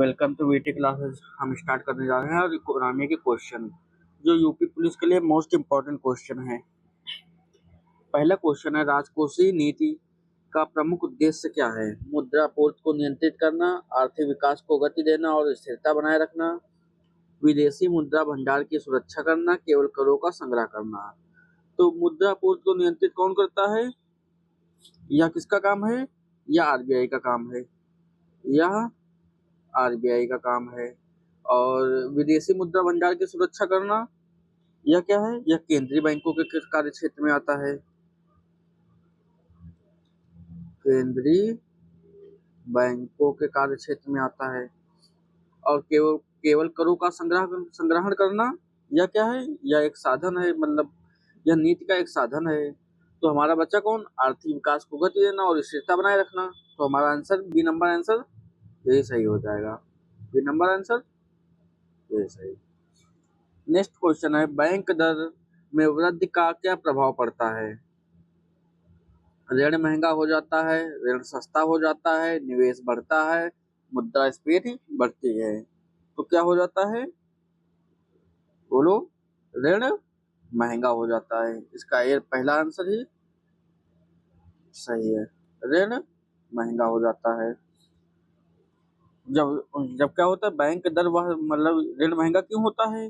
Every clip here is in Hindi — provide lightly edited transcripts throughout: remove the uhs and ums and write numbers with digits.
Welcome to VT classes. हम स्टार्ट करने जा रहे हैं और इकोनॉमी के क्वेश्चन जो यूपी पुलिस के लिए मोस्ट इम्पोर्टेंट क्वेश्चन है। पहला क्वेश्चन है, राजकोषीय नीति का प्रमुख उद्देश्य क्या है? मुद्रा आपूर्ति को नियंत्रित करना, आर्थिक विकास को गति देना और स्थिरता बनाए रखना, विदेशी मुद्रा भंडार की सुरक्षा करना, केवल करों का संग्रह करना। तो मुद्रा आपूर्ति को नियंत्रित कौन करता है? यह किसका काम है? यह आरबीआई का काम है। यह आरबीआई का काम है। और विदेशी मुद्रा भंडार की सुरक्षा करना, यह क्या है? यह केंद्रीय बैंकों के कार्य क्षेत्र में आता है। केंद्रीय बैंकों के कार्य क्षेत्र में आता है। और केवल केवल करों का संग्रहण करना, यह क्या है? यह एक साधन है, मतलब यह नीति का एक साधन है। तो हमारा बच्चा कौन? आर्थिक विकास को गति देना और स्थिरता बनाए रखना। तो हमारा आंसर बी नंबर आंसर यही सही हो जाएगा। बी नंबर आंसर यही सही। नेक्स्ट क्वेश्चन है, बैंक दर में वृद्धि का क्या प्रभाव पड़ता है? ऋण महंगा हो जाता है, ऋण सस्ता हो जाता है, निवेश बढ़ता है, मुद्रास्फीति बढ़ती है। तो क्या हो जाता है? बोलो। ऋण महंगा हो जाता है। इसका ये पहला आंसर ही सही है। ऋण महंगा हो जाता है। जब जब क्या होता है? बैंक दर वह मतलब ऋण महंगा क्यों होता है?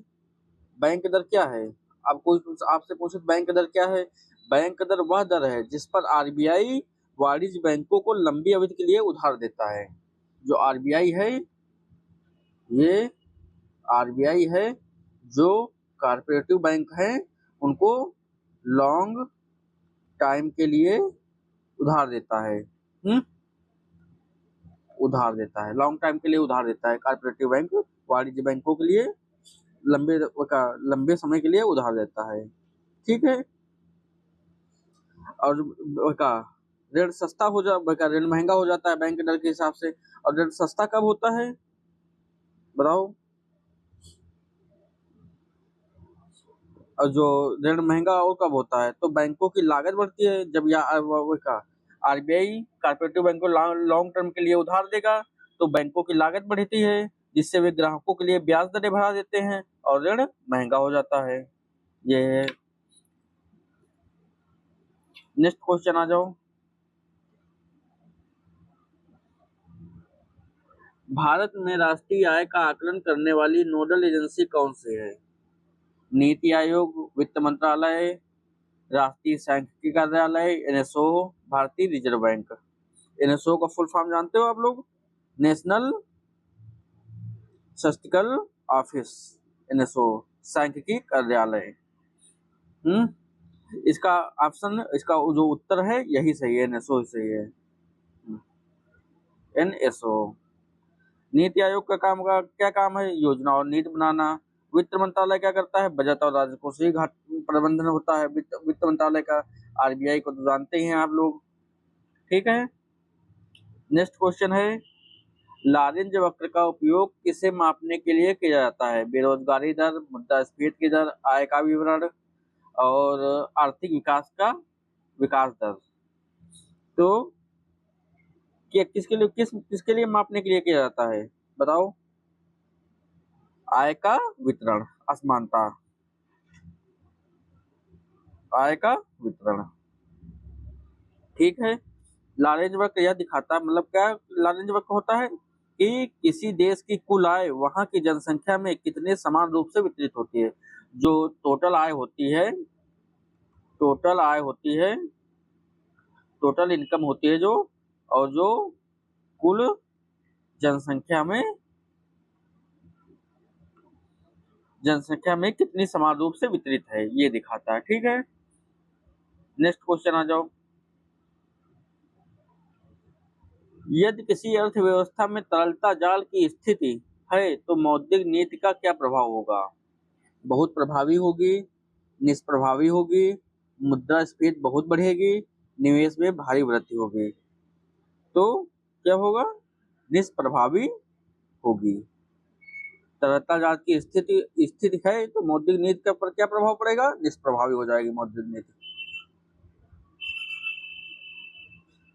बैंक दर क्या है? आपसे पूछे बैंक दर क्या है? बैंक दर वह दर है जिस पर आरबीआई वाणिज्य बैंकों को लंबी अवधि के लिए उधार देता है। जो आरबीआई है, ये आरबीआई है जो कॉर्पोरेटिव बैंक है, उनको लॉन्ग टाइम के लिए उधार देता है। उधार देता है, लॉन्ग टाइम के लिए उधार देता है। कॉर्पोरेटिव बैंक वाणिज्य बैंकों के लिए लंबे समय के लिए उधार देता है। ठीक है। और ऋण सस्ता हो जा ऋण महंगा हो जाता है बैंक दर के हिसाब से। और ऋण सस्ता कब होता है? बताओ। और जो ऋण महंगा और कब होता है? तो बैंकों की लागत बढ़ती है। जब आरबीआई कॉर्पोरेटिव बैंक को लॉन्ग टर्म के लिए उधार देगा तो बैंकों की लागत बढ़ती है, जिससे वे ग्राहकों के लिए ब्याज दरें बढ़ा देते हैं और ऋण महंगा हो जाता है। ये है। नेक्स्ट क्वेश्चन आ जाओ। भारत में राष्ट्रीय आय का आकलन करने वाली नोडल एजेंसी कौन सी है? नीति आयोग, वित्त मंत्रालय, राष्ट्रीय सांख्यिकी कार्यालय, एनएसओ, भारतीय रिजर्व बैंक। एनएसओ का फुल फॉर्म जानते हो आप लोग? National statistical office. एनएसओ सांख्यिकी कार्यालय। इसका ऑप्शन, इसका जो उत्तर है यही सही है। एनएसओ ही सही है। एनएसओ। नीति आयोग का क्या काम है? योजना और नीति बनाना। वित्त मंत्रालय क्या करता है? बजट और राजकोषीय घाट प्रबंधन होता है वित्त मंत्रालय का। आरबीआई को तो जानते ही हैं आप लोग। ठीक है। नेक्स्ट क्वेश्चन है, लारेंज वक्र का उपयोग किसे मापने के लिए किया जाता है? बेरोजगारी दर, मुद्रास्फीति की दर, आय का विवरण और आर्थिक विकास दर। तो किसके लिए मापने के लिए किया जाता है? बताओ। आय का वितरण, असमानता। आय का वितरण। ठीक है। लारेंज वक्र यह दिखाता है, मतलब क्या लारेंज वक्र होता है कि किसी देश की कुल आय वहां की जनसंख्या में कितने समान रूप से वितरित होती है। जो टोटल आय होती है, टोटल आय होती है, टोटल इनकम होती है जो, और जो कुल जनसंख्या में कितनी समान रूप से वितरित है, ये दिखाता है। ठीक है। नेक्स्ट क्वेश्चन आ जाओ। यदि किसी अर्थव्यवस्था में तरलता जाल की स्थिति है तो मौद्रिक नीति का क्या प्रभाव होगा? बहुत प्रभावी होगी, निष्प्रभावी होगी, मुद्रास्फीति बहुत बढ़ेगी, निवेश में भारी वृद्धि होगी। तो क्या होगा? निष्प्रभावी होगी। तरलता जाल की स्थिति है तो मौद्रिक नीति पर क्या प्रभाव पड़ेगा? निष्प्रभावी हो जाएगी मौद्रिक नीति।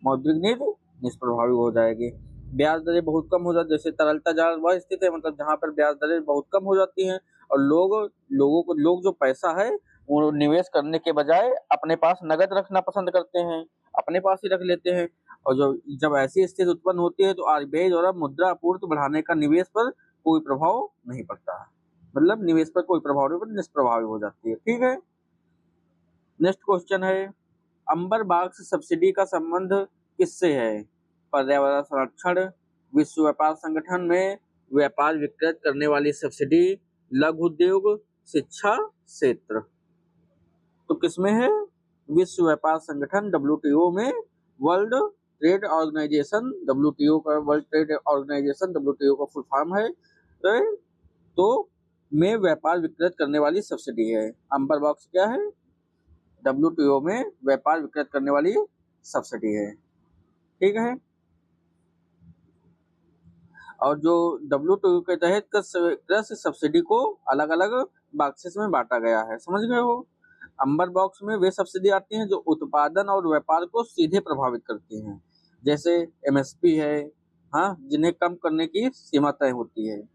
मौद्रिक नीति निष्प्रभावी हो जाएगी। ब्याज दरें बहुत कम हो जाती, जैसे तरलता जाल वह स्थिति है मतलब जहाँ पर ब्याज दरें बहुत कम हो जाती हैं और लोग जो पैसा है वो निवेश करने के बजाय अपने पास नगद रखना पसंद करते हैं, अपने पास ही रख लेते हैं। और जब ऐसी स्थिति उत्पन्न होती है तो आरबीआई द्वारा मुद्रा आपूर्ति बढ़ाने का निवेश पर कोई प्रभाव नहीं पड़ता है, मतलब निवेश पर कोई प्रभाव नहीं पड़ता, निष्प्रभावी हो जाती है। ठीक है, नेक्स्ट क्वेश्चन है, अंबर बाक्स सब्सिडी का संबंध किससे है? पर्यावरण संरक्षण, विश्व व्यापार संगठन में व्यापार विकृत करने वाली सब्सिडी, लघु उद्योग, शिक्षा क्षेत्र। तो किसमें है? विश्व व्यापार संगठन WTO में, वर्ल्ड ट्रेड ऑर्गेनाइजेशन WTO का, वर्ल्ड ट्रेड ऑर्गेनाइजेशन WTO का फुल फॉर्म है। तो में व्यापार विकृत करने वाली सब्सिडी है। अंबर बॉक्स क्या है? WTO में व्यापार विकृत करने वाली सब्सिडी है। ठीक है, और जो WTO के तहत कृषि सब्सिडी को अलग अलग बॉक्सेस में बांटा गया है, समझ गए हो। अंबर बॉक्स में वे सब्सिडी आती हैं जो उत्पादन और व्यापार को सीधे प्रभावित करती हैं, जैसे MSP है, हाँ, जिन्हें कम करने की सीमा तय होती है।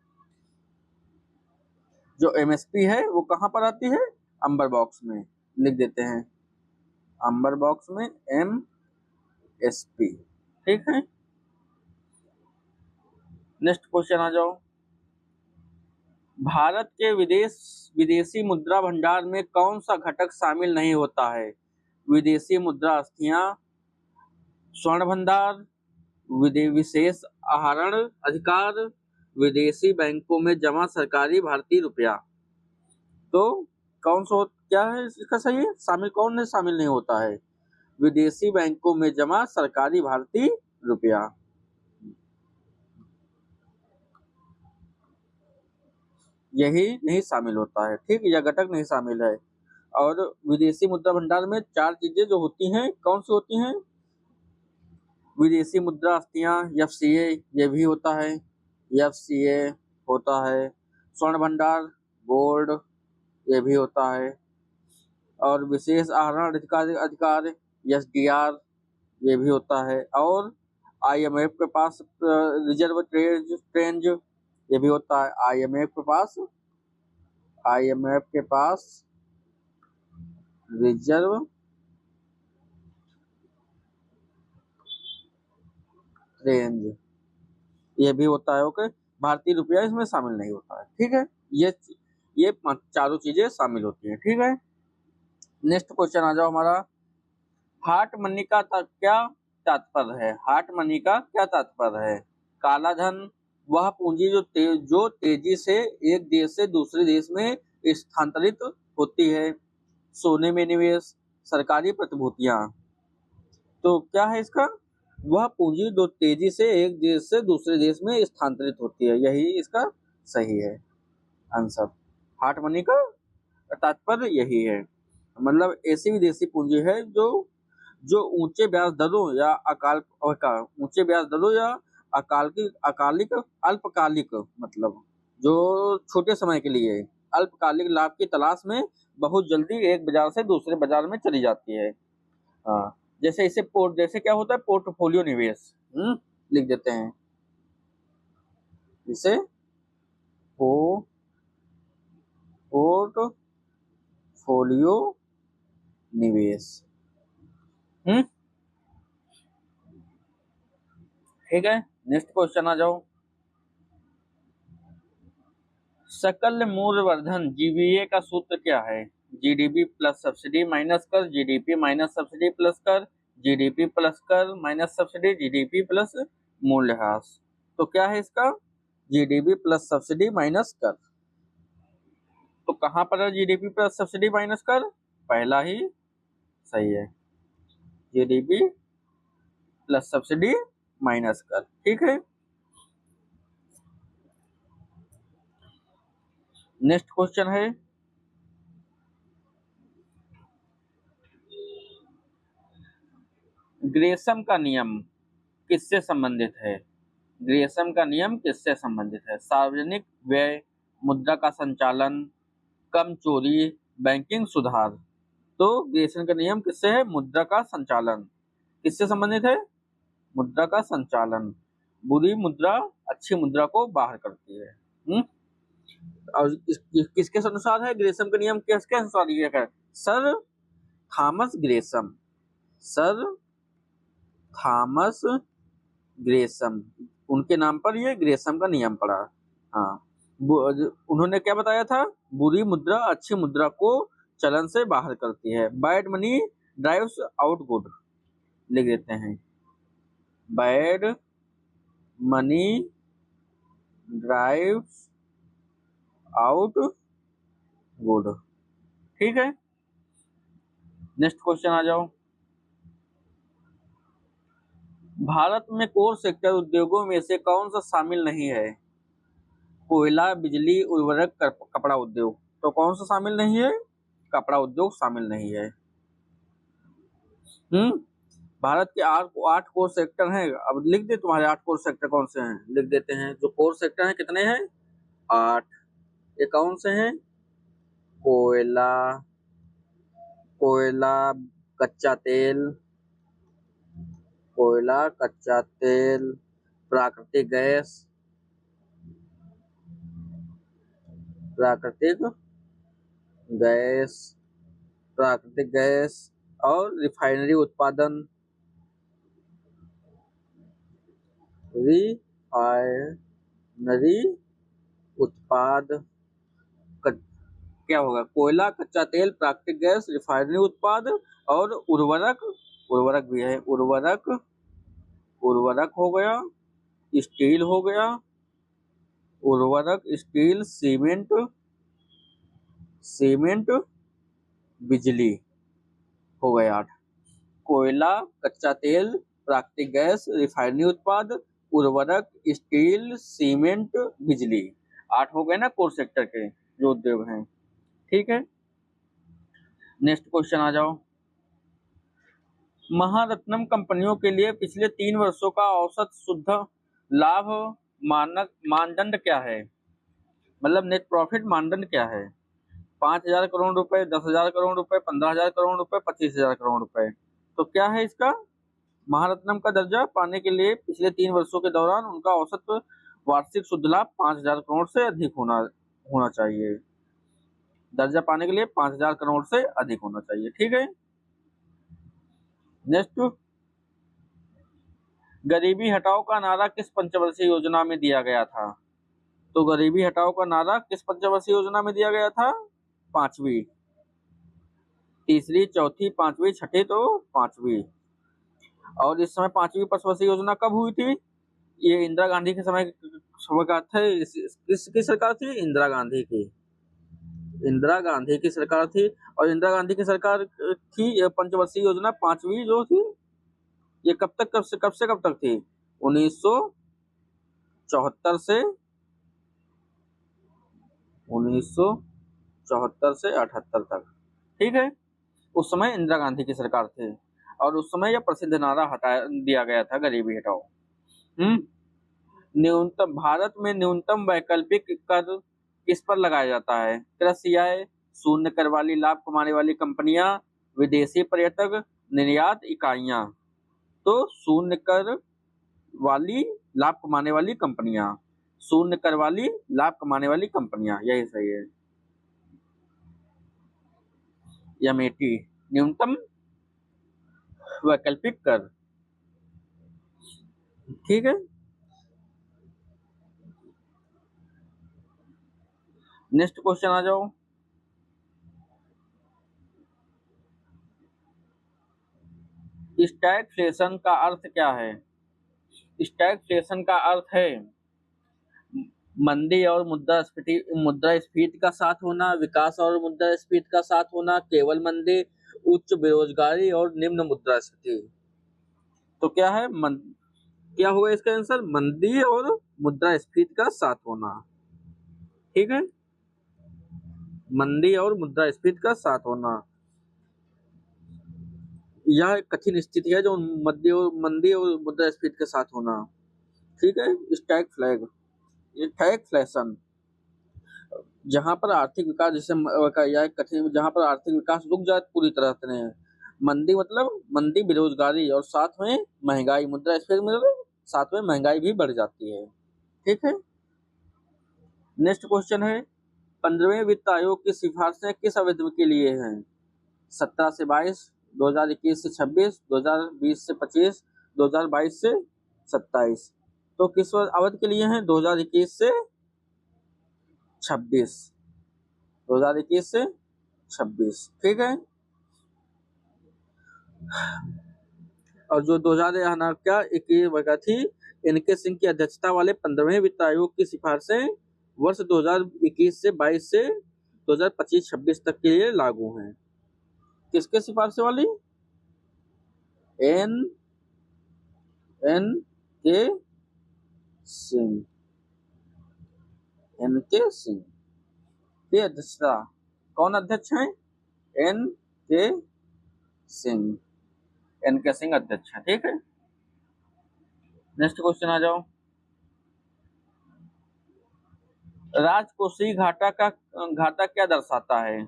जो MSP है वो कहाँ पर आती है? अंबर बॉक्स में, लिख देते हैं अंबर बॉक्स में MSP। ठीक है, नेक्स्ट क्वेश्चन आ जाओ। भारत के विदेशी मुद्रा भंडार में कौन सा घटक शामिल नहीं होता है? विदेशी मुद्रा अस्थियां, स्वर्ण भंडार, विशेष आहरण अधिकार, विदेशी बैंकों में जमा सरकारी भारतीय रुपया। तो कौन सा क्या है इसका सही है? शामिल नहीं होता है? विदेशी बैंकों में जमा सरकारी भारतीय रुपया, यही नहीं शामिल होता है। ठीक, यह घटक नहीं शामिल है। और विदेशी मुद्रा भंडार में 4 चीजें जो होती हैं, कौन सी होती हैं? विदेशी मुद्रा अस्थियां, FCA, ये भी होता है, FCA होता है। स्वर्ण भंडार, गोल्ड, ये भी होता है। और विशेष आहरण अधिकार SDR, ये भी होता है। और IMF के पास रिजर्व ट्रेंज, ये भी होता है। IMF के पास रिजर्व रेंज, ये भी होता है। ओके, भारतीय रुपया इसमें शामिल नहीं होता है। ठीक है, ये चारों चीजें शामिल होती हैं। ठीक है, नेक्स्ट क्वेश्चन आ जाओ हमारा। हार्ट मनी का क्या तात्पर्य है? हार्ट मनी का क्या तात्पर्य है? काला धन, वह पूंजी जो तेजी से एक देश से दूसरे देश में स्थानांतरित होती है। सोने में निवेश, सरकारी प्रतिभूतियां। तो क्या है इसका? वह पूंजी जो तेजी से एक देश से दूसरे देश में स्थानांतरित होती है, यही इसका सही है आंसर। हार्ट मनी का तात्पर्य यही है, मतलब ऐसी विदेशी पूंजी है जो ऊंचे ब्याज दरों या अकालिक अल्पकालिक, मतलब जो छोटे समय के लिए अल्पकालिक लाभ की तलाश में बहुत जल्दी एक बाजार से दूसरे बाजार में चली जाती है। हाँ, जैसे क्या होता है? पोर्टफोलियो निवेश, लिख देते हैं इसे पोर्टफोलियो निवेश। ठीक है, नेक्स्ट क्वेश्चन आ जाओ। सकल मूल्य वर्धन GVA का सूत्र क्या है? GDP प्लस सब्सिडी माइनस कर, GDP माइनस सब्सिडी प्लस कर, GDP प्लस कर माइनस सब्सिडी, GDP प्लस मूल्यह्रास। तो क्या है इसका? GDP प्लस सब्सिडी माइनस कर। तो कहां पर है GDP प्लस सब्सिडी माइनस कर? पहला ही सही है, GDP प्लस सब्सिडी माइनस कर। ठीक है, नेक्स्ट क्वेश्चन है, ग्रेसम का नियम किससे संबंधित है? ग्रेसम का नियम किससे संबंधित है? सार्वजनिक व्यय, मुद्रा का संचालन, कम चोरी, बैंकिंग सुधार। तो ग्रेसम का नियम किससे है? मुद्रा का संचालन। किससे संबंधित है? मुद्रा का संचालन। बुरी मुद्रा अच्छी मुद्रा को बाहर करती है। और किसके अनुसार है ग्रेसम का नियम, किसके अनुसार ये है? Sir Thomas Gresham, sir Thomas Gresham, उनके नाम पर ये ग्रेसम का नियम पड़ा। हाँ, उन्होंने क्या बताया था? बुरी मुद्रा अच्छी मुद्रा को चलन से बाहर करती है। Bad money drives out good, लिख देते हैं, bad money drives out good. ठीक है, नेक्स्ट क्वेश्चन आ जाओ। भारत में कोर सेक्टर उद्योगों में से कौन सा शामिल नहीं है? कोयला, बिजली, उर्वरक, कपड़ा उद्योग। तो कौन सा शामिल नहीं है? कपड़ा उद्योग शामिल नहीं है। भारत के 8 कोर सेक्टर हैं। अब लिख दे तुम्हारे 8 कोर सेक्टर कौन से हैं, लिख देते हैं। जो कोर सेक्टर हैं कितने हैं? 8। ये कौन से हैं? कोयला, कोयला, कच्चा तेल, कोयला, कच्चा तेल, प्राकृतिक गैस, प्राकृतिक गैस, प्राकृतिक गैस और रिफाइनरी उत्पादन, रिफाइनरी उत्पाद क्या होगा? कोयला, कच्चा तेल, प्राकृतिक गैस, रिफाइनरी उत्पाद और उर्वरक, उर्वरक भी है, उर्वरक, उर्वरक हो गया, स्टील हो गया, उर्वरक, स्टील, सीमेंट, सीमेंट, बिजली हो गए 8। कोयला, कच्चा तेल, प्राकृतिक गैस, रिफाइनरी उत्पाद, उर्वरक, स्टील, सीमेंट, बिजली, 8 हो गए ना कोर सेक्टर के जो उद्योग हैं। ठीक है, नेक्स्ट क्वेश्चन आ जाओ। महारत्नम कंपनियों के लिए पिछले 3 वर्षों का औसत शुद्ध लाभ मानक मानदंड क्या है? मतलब नेट प्रॉफिट मानदंड क्या है? 5,000 करोड़ रुपए, 10,000 करोड़ रुपए, 15,000 करोड़ रुपए, 25,000 करोड़ रुपए। तो क्या है इसका? महारत्नम का दर्जा पाने के लिए पिछले 3 वर्षों के दौरान उनका औसत वार्षिक शुद्ध लाभ 5,000 करोड़ से अधिक होना चाहिए। दर्जा पाने के लिए 5,000 करोड़ से अधिक होना चाहिए। ठीक है, नेक्स्ट, गरीबी हटाओ का नारा किस पंचवर्षीय योजना में दिया गया था? तो गरीबी हटाओ का नारा किस पंचवर्षीय योजना में दिया गया था? 5वीं, तीसरी, चौथी, 5वीं, छठी, तो 5वीं। और इस समय 5वीं पंचवर्षीय योजना कब हुई थी? ये इंदिरा गांधी के समय का था। किसकी सरकार थी? इंदिरा गांधी की, इंदिरा गांधी की सरकार थी। और इंदिरा गांधी की सरकार थी पंचवर्षीय योजना 5वीं जो थी, ये कब से कब तक थी? 1974 से 78 तक। ठीक है, उस समय इंदिरा गांधी की सरकार थी और उस समय यह प्रसिद्ध नारा हटाया दिया गया था, गरीबी हटाओ। न्यूनतम, भारत में न्यूनतम वैकल्पिक कर किस पर लगाया जाता है? कृषि आय, शून्य कर वाली लाभ कमाने वाली कंपनियां, विदेशी पर्यटक, निर्यात इकाइयां। तो शून्य कर वाली लाभ कमाने वाली कंपनियां, शून्य कर वाली लाभ कमाने वाली कंपनियां, यही सही है। MAT, न्यूनतम वैकल्पिक कर। ठीक है, नेक्स्ट क्वेश्चन आ जाओ। स्टैगफ्लेशन का अर्थ क्या है? स्टैगफ्लेशन का अर्थ है मंदी और मुद्रास्फीति का साथ होना, विकास और मुद्रास्फीति का साथ होना, केवल मंदी, उच्च बेरोजगारी और निम्न मुद्रास्फीति। तो क्या है? क्या होगा इसका आंसर? मंदी और मुद्रास्फीति का साथ होना। ठीक है, मंदी और मुद्रास्फीति का साथ होना, यह एक कठिन स्थिति है जो मंदी और मुद्रास्फीति के साथ होना। ठीक है, स्टैगफ्लेशन, जहां पर आर्थिक विकास जहां पर आर्थिक विकास रुक जाए पूरी तरह से। मंदी मतलब मंदी, बेरोजगारी और साथ में महंगाई, मुद्रास्फीति मतलब साथ में महंगाई भी बढ़ जाती है। ठीक है। नेक्स्ट क्वेश्चन है 15वें वित्त आयोग की सिफारिशें किस अवधि के लिए हैं? 17 से 22, 2021 से 26, 2020 से 25, 2022 से 27। तो किस अवधि के लिए हैं? 2021 से 26, 2021 से 26। ठीक है। और जो 2021 थी, एनके सिंह की अध्यक्षता वाले 15वें वित्त आयोग की सिफारिशें वर्ष 2021 से 22 से 2025-26 तक के लिए लागू हैं। किसके सिफारिशें वाली? एन के सिंह, एन के सिंह की अध्यक्षता। कौन अध्यक्ष हैं? एन के सिंह, एन के सिंह अध्यक्ष है। ठीक है। नेक्स्ट क्वेश्चन आ जाओ। राजकोषीय घाटा क्या दर्शाता है?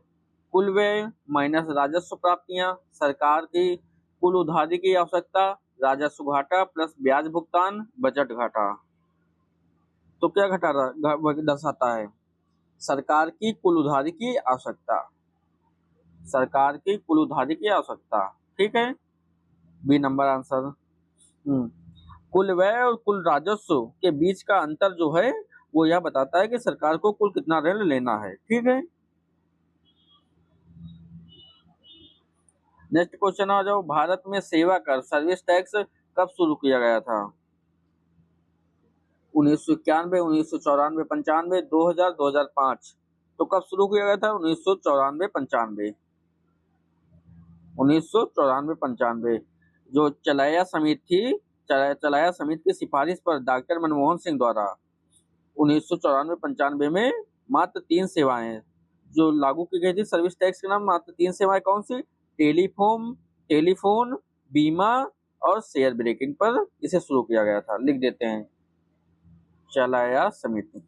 कुल व्यय माइनस राजस्व प्राप्तियां, सरकार की कुल उधारी की आवश्यकता, राजस्व घाटा प्लस ब्याज भुगतान, बजट घाटा। तो क्या घाटा दर्शाता है? सरकार की कुल उधारी की आवश्यकता, सरकार की कुल उधारी की आवश्यकता। ठीक है। B number answer. कुल व्यय और कुल राजस्व के बीच का अंतर जो है वो यह बताता है कि सरकार को कुल कितना ऋण लेना है। ठीक है। नेक्स्ट क्वेश्चन आ जाओ। भारत में सेवा कर सर्विस टैक्स कब शुरू किया गया था? 1991, 1994, 95, 2000, 2005। तो कब शुरू किया गया था? 1994, 95, 1994, 95। जो चलाया समिति थी, चलाया समिति की सिफारिश पर डॉक्टर मनमोहन सिंह द्वारा 1994-95 में मात्र 3 सेवाएं जो लागू की गई थी सर्विस टैक्स के नाम। मात्र 3 सेवाएं कौन सी? टेलीफोन, बीमा और शेयर ब्रेकिंग पर इसे शुरू किया गया था। लिख देते हैं चलाया समिति,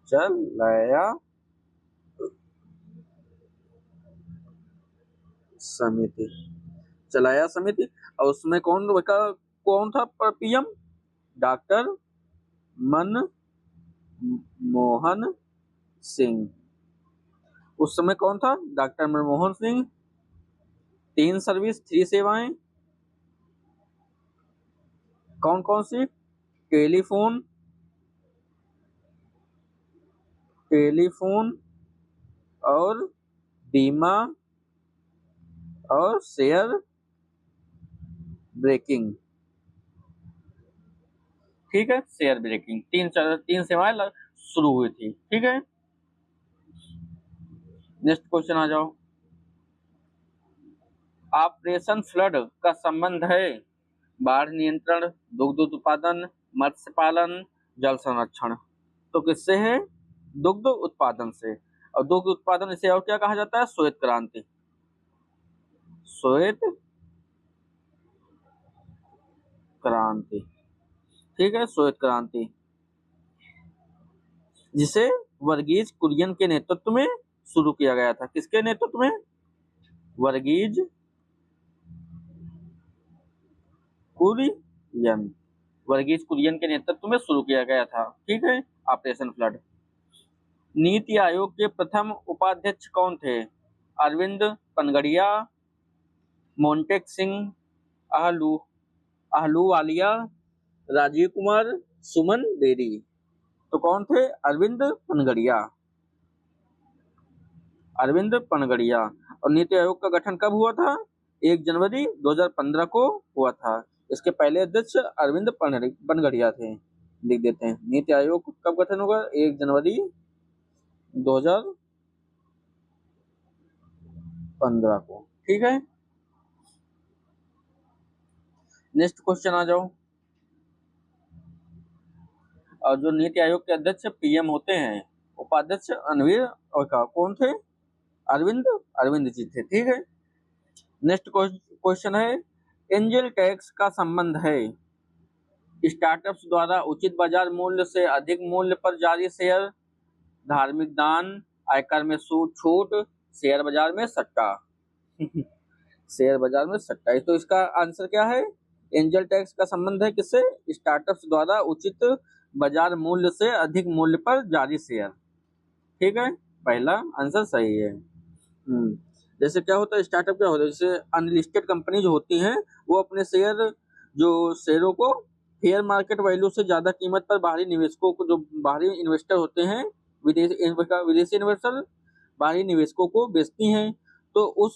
चलाया समिति, चलाया समिति। और उसमें कौन था पीएम? डॉक्टर मनमोहन सिंह। उस समय कौन था? डॉक्टर मनमोहन सिंह। 3 सेवाएं कौन कौन सी? टेलीफोन और बीमा और शेयर ब्रेकिंग। ठीक है। शेयर ब्रेकिंग 3 सेवाएं शुरू हुई थी। ठीक है। नेक्स्ट क्वेश्चन आ जाओ। ऑपरेशन फ्लड का संबंध है बाढ़ नियंत्रण, दुग्ध उत्पादन, मत्स्य पालन, जल संरक्षण। तो किससे है? दुग्ध उत्पादन से। और दुग्ध उत्पादन इसे और क्या कहा जाता है? श्वेत क्रांति, श्वेत क्रांति। ठीक है। श्वेत क्रांति जिसे वर्गीज कुरियन के नेतृत्व में शुरू किया गया था। किसके नेतृत्व में? वर्गीज कुरियन के नेतृत्व में शुरू किया गया था। ठीक है। Operation flood. नीति आयोग के प्रथम उपाध्यक्ष कौन थे? अरविंद पनगड़िया, मोंटेक सिंह आहलूवालिया, राजीव कुमार, सुमन बेरी। तो कौन थे? अरविंद पनगड़िया। और नीति आयोग का गठन कब हुआ था? 1 जनवरी 2015 को हुआ था। इसके पहले अध्यक्ष अरविंद पनगड़िया थे। लिख देते हैं नीति आयोग कब गठन होगा? 1 जनवरी 2015 को। ठीक है। नेक्स्ट क्वेश्चन आ जाओ। और जो नीति आयोग के अध्यक्ष पीएम होते हैं, उपाध्यक्ष अनवीर और कौन थे? अरविंद जी थे। ठीक है। नेक्स्ट क्वेश्चन है एंजल टैक्स का संबंध है स्टार्टअप्स द्वारा उचित बाजार मूल्य से अधिक मूल्य पर जारी शेयर, धार्मिक दान, आयकर में छूट, शेयर बाजार में सट्टा। शेयर बाजार में सट्टा। तो इसका आंसर क्या है? एंजल टैक्स का संबंध है किससे? स्टार्टअप्स द्वारा उचित बाजार मूल्य से अधिक मूल्य पर जारी शेयर। ठीक है, पहला आंसर सही है। जैसे क्या होता है, स्टार्टअप क्या होता है, जैसे अनलिस्टेड कंपनी जो होती हैं वो अपने शेयरों को फेयर मार्केट वैल्यू से ज्यादा कीमत पर बाहरी निवेशकों को, जो बाहरी इन्वेस्टर होते हैं, विदेशी इन्वेस्टर बाहरी निवेशकों को बेचती हैं। तो उस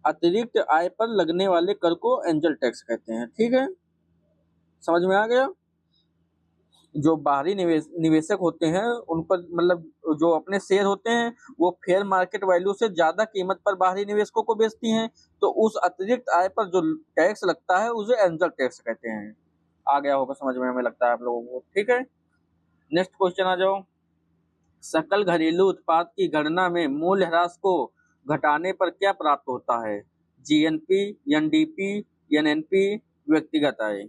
अतिरिक्त आय पर लगने वाले कर को एंजल टैक्स कहते हैं। ठीक है, समझ में आ गया? जो बाहरी निवेशक होते हैं उन पर, मतलब जो अपने शेयर होते हैं वो फेयर मार्केट वैल्यू से ज्यादा कीमत पर बाहरी निवेशकों को बेचती हैं, तो उस अतिरिक्त आय पर जो टैक्स लगता है उसे एंजल टैक्स कहते हैं। आ गया होगा समझ में, हमें लगता है आप लोगों को। ठीक है, नेक्स्ट क्वेश्चन आ जाओ। सकल घरेलू उत्पाद की गणना में मूल्यह्रास को घटाने पर क्या प्राप्त होता है? जीएनपी, एनडीपी, एनएनपी, व्यक्तिगत आय।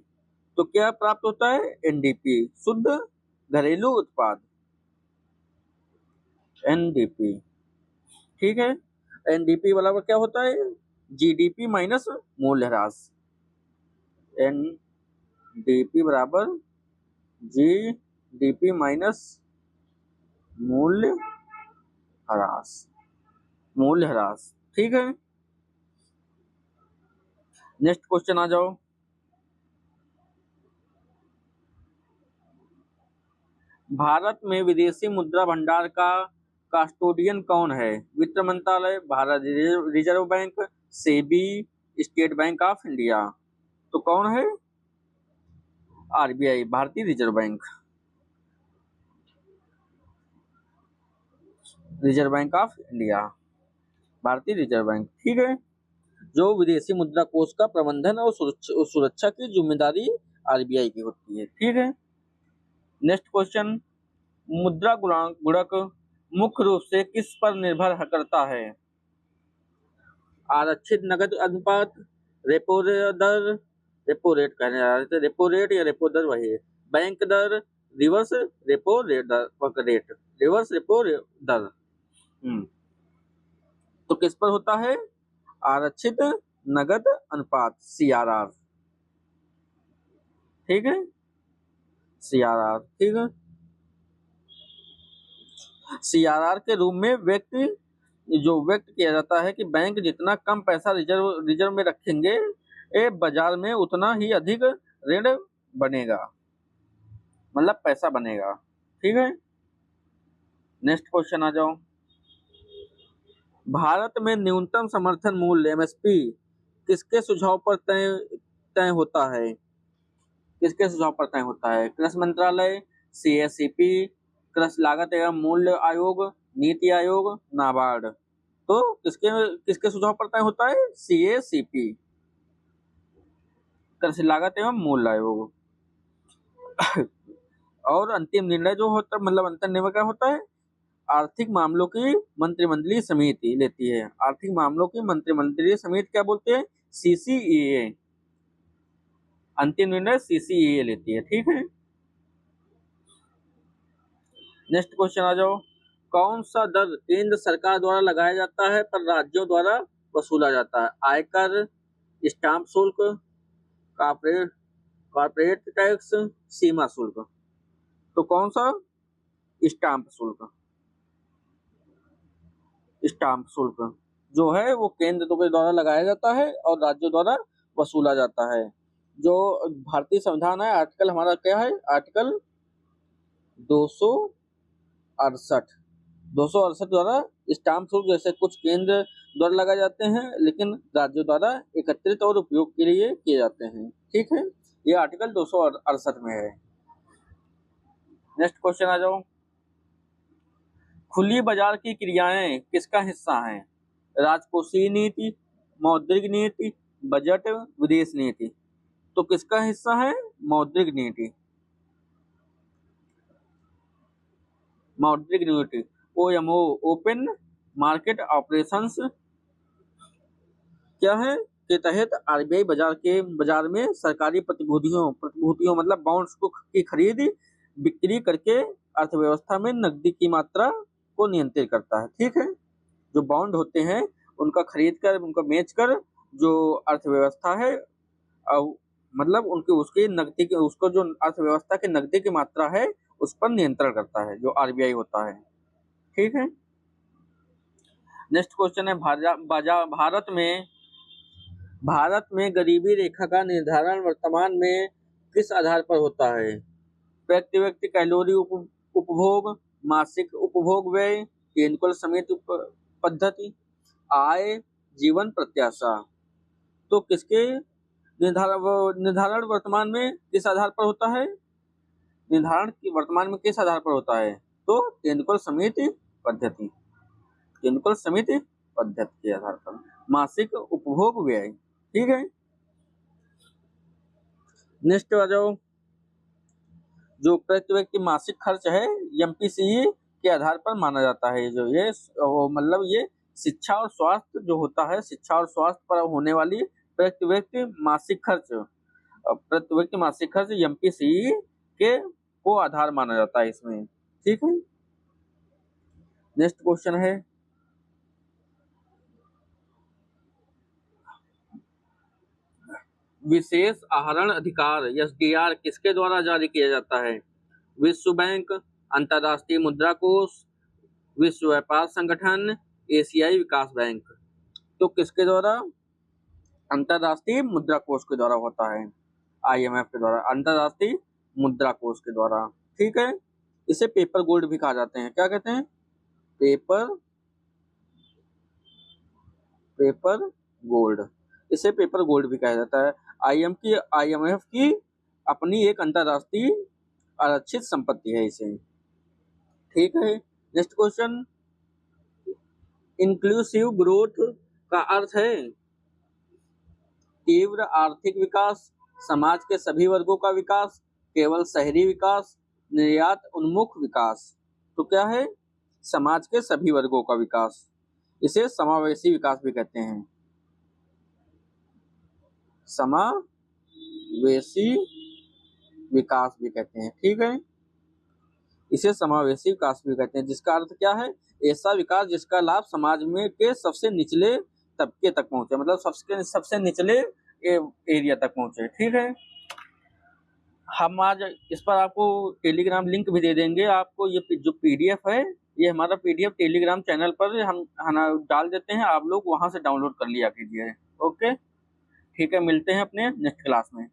तो क्या प्राप्त होता है? एनडीपी, शुद्ध घरेलू उत्पाद, एनडीपी। ठीक है, एनडीपी बराबर क्या होता है? जीडीपी माइनस मूल्यह्रास। एनडीपी बराबर जीडीपी माइनस मूल्यह्रास। ठीक है, नेक्स्ट क्वेश्चन आ जाओ। भारत में विदेशी मुद्रा भंडार का कस्टोडियन कौन है? वित्त मंत्रालय, Bharat reserve bank, SEBI, state bank of India. तो कौन है? आरबीआई, भारतीय reserve bank, reserve bank of India, भारतीय रिजर्व बैंक। ठीक है, जो विदेशी मुद्रा कोष का प्रबंधन और सुरक्षा की जिम्मेदारी आरबीआई की होती है। ठीक है, नेक्स्ट क्वेश्चन। मुद्रा गुणक मुख्य रूप से किस पर निर्भर करता है? आरक्षित नकद अनुपात, रेपो दर, रेपो रेट कहने जा रहे थे, रेपो रेट या रेपो दर वही है, बैंक दर, reverse repo rate, reverse repo दर। तो किस पर होता है? आरक्षित नगद अनुपात, सीआरआर। ठीक है, सीआरआर। ठीक है, सीआरआर के रूप में व्यक्त किया जाता है कि बैंक जितना कम पैसा रिजर्व में रखेंगे, बाजार में उतना ही अधिक ऋण बनेगा, मतलब पैसा बनेगा। ठीक है, नेक्स्ट क्वेश्चन आ जाओ। भारत में न्यूनतम समर्थन मूल्य एमएसपी किसके सुझाव पर तय होता है? किसके सुझाव पर तय होता है? कृषि मंत्रालय, सीएससीपी, कृषि लागत एवं मूल्य आयोग, नीति आयोग, नाबार्ड। तो किसके सुझाव पर तय होता है? सीएससीपी, कृषि लागत एवं मूल्य आयोग। और अंतिम निर्णय जो होता है, मतलब अंतिम निर्णय क्या होता है? आर्थिक मामलों की मंत्रिमंडलीय समिति लेती है। आर्थिक मामलों की मंत्रिमंडलीय समिति क्या बोलते हैं? सीसीईए। अंतिम निर्णय सीसीईए लेती है। ठीक है, नेक्स्ट क्वेश्चन आ जाओ। कौन सा दर केंद्र सरकार द्वारा लगाया जाता है पर राज्यों द्वारा वसूला जाता है? आयकर, स्टाम्प शुल्क, कॉर्पोरेट टैक्स, सीमा शुल्क। तो कौन सा? स्टाम्प शुल्क। स्टाम्प शुल्क जो है वो केंद्र के द्वारा लगाया जाता है और राज्यों द्वारा वसूला जाता है। जो भारतीय संविधान है, आर्टिकल हमारा क्या है? आर्टिकल 268 द्वारा स्टाम्प शुल्क जैसे कुछ केंद्र द्वारा लगाए जाते हैं, लेकिन राज्यों द्वारा एकत्रित और उपयोग के लिए किए जाते हैं। ठीक है, ये आर्टिकल 268 में है। नेक्स्ट क्वेश्चन आ जाओ। खुली बाजार की क्रियाएं किसका हिस्सा हैं? राजकोषीय नीति, मौद्रिक नीति, बजट, विदेश नीति। तो किसका हिस्सा है? मौद्रिक नीति। मौद्रिक नीति, ओएमओ, ओपन मार्केट ऑपरेशंस क्या है के तहत आरबीआई बाजार में सरकारी प्रतिभूतियों मतलब बॉन्ड्स की खरीद बिक्री करके अर्थव्यवस्था में नकदी की मात्रा को नियंत्रित करता है। ठीक है, जो बॉन्ड होते हैं उनका खरीद कर, उनका बेच कर जो अर्थव्यवस्था है, और मतलब उनकी उसकी नकदी की उसको जो अर्थव्यवस्था की नकदी की मात्रा है उस पर नियंत्रण करता है जो आरबीआई होता है। ठीक है। नेक्स्ट क्वेश्चन है भारत में गरीबी रेखा का निर्धारण वर्तमान में किस आधार पर होता है? व्यक्ति व्यक्ति कैलोरी उपभोग, मासिक उपभोग व्यय, केंद्र समिति पद्धति, आय, जीवन प्रत्याशा। तो किसके निर्धारण वर्तमान में किस आधार पर होता है? निर्धारण की वर्तमान में किस आधार पर होता है? तो केंद्र समिति पद्धति, केंद्र समिति पद्धति के आधार पर मासिक उपभोग व्यय। ठीक है। नेक्स्ट आ जाओ, जो प्रति व्यक्ति मासिक खर्च है एमपीसीई के आधार पर माना जाता है। जो ये मतलब ये शिक्षा और स्वास्थ्य जो होता है, शिक्षा और स्वास्थ्य पर होने वाली प्रति व्यक्ति मासिक खर्च एमपीसीई के को आधार माना जाता है इसमें। ठीक है। नेक्स्ट क्वेश्चन है, विशेष आहरण अधिकार एसडीआर किसके द्वारा जारी किया जाता है? विश्व बैंक, अंतर्राष्ट्रीय मुद्रा कोष, विश्व व्यापार संगठन, एशियाई विकास बैंक। तो किसके द्वारा? अंतर्राष्ट्रीय मुद्रा कोष के द्वारा होता है, आईएमएफ के द्वारा, अंतर्राष्ट्रीय मुद्रा कोष के द्वारा। ठीक है। इसे पेपर गोल्ड भी कहा जाते हैं। क्या कहते हैं? Paper gold. इसे पेपर गोल्ड भी कहा जाता है। आईएमएफ की अपनी एक अंतर्राष्ट्रीय आरक्षित संपत्ति है इसे। ठीक है। नेक्स्ट क्वेश्चन, इंक्लूसिव ग्रोथ का अर्थ है तीव्र आर्थिक विकास, समाज के सभी वर्गों का विकास, केवल शहरी विकास, निर्यात उन्मुख विकास। तो क्या है? समाज के सभी वर्गों का विकास। इसे समावेशी विकास भी कहते हैं, समावेशी विकास भी कहते हैं। ठीक है। इसे समावेशी विकास भी कहते हैं, जिसका अर्थ क्या है? ऐसा विकास जिसका लाभ समाज में के सबसे निचले तबके तक पहुंचे, मतलब सबसे निचले एरिया तक पहुंचे। ठीक है। हम आज इस पर आपको टेलीग्राम लिंक भी दे देंगे। आपको ये जो पीडीएफ है, ये हमारा पीडीएफ टेलीग्राम चैनल पर हम डाल देते हैं, आप लोग वहां से डाउनलोड कर लिया कीजिए। ओके। ठीक है, मिलते हैं अपने नेक्स्ट क्लास में।